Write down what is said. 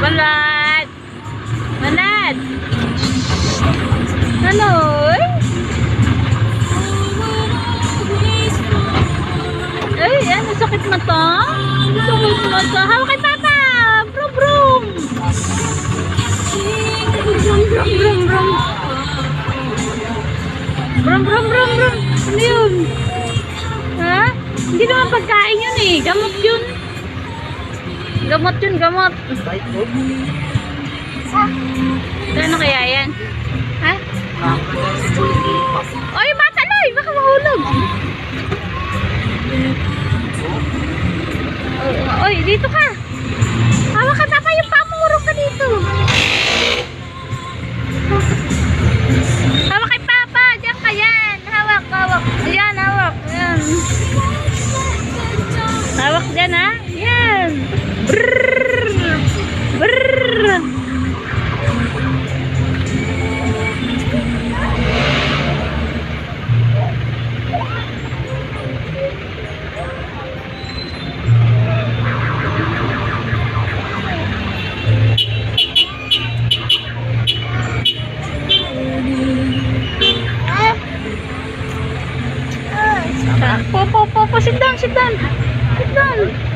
Balat! Balat! Hello? Ay, ano, sakit mata? Sakit mata. Hawak kay Papa! Brum, brum! Brum, brum, brum. Brum, brum, brum, brum. Ano yun? Ha? Hindi naman pagkain yun eh. Gamot yun. Gamot yun, gamot. Ano kaya yan? Ha? Oy, mataloy! Baka mahulog. Oy, dito ka. Hawak ka, Papa, yung pamurong ka dito. Hawak kay Papa. Diyan ka yan. Hawak, hawak. Ayan, hawak. Ayan. Hawak dyan, ha? Yan. Brrrr. Brrrr. Po, sit down, sit down. Sit down.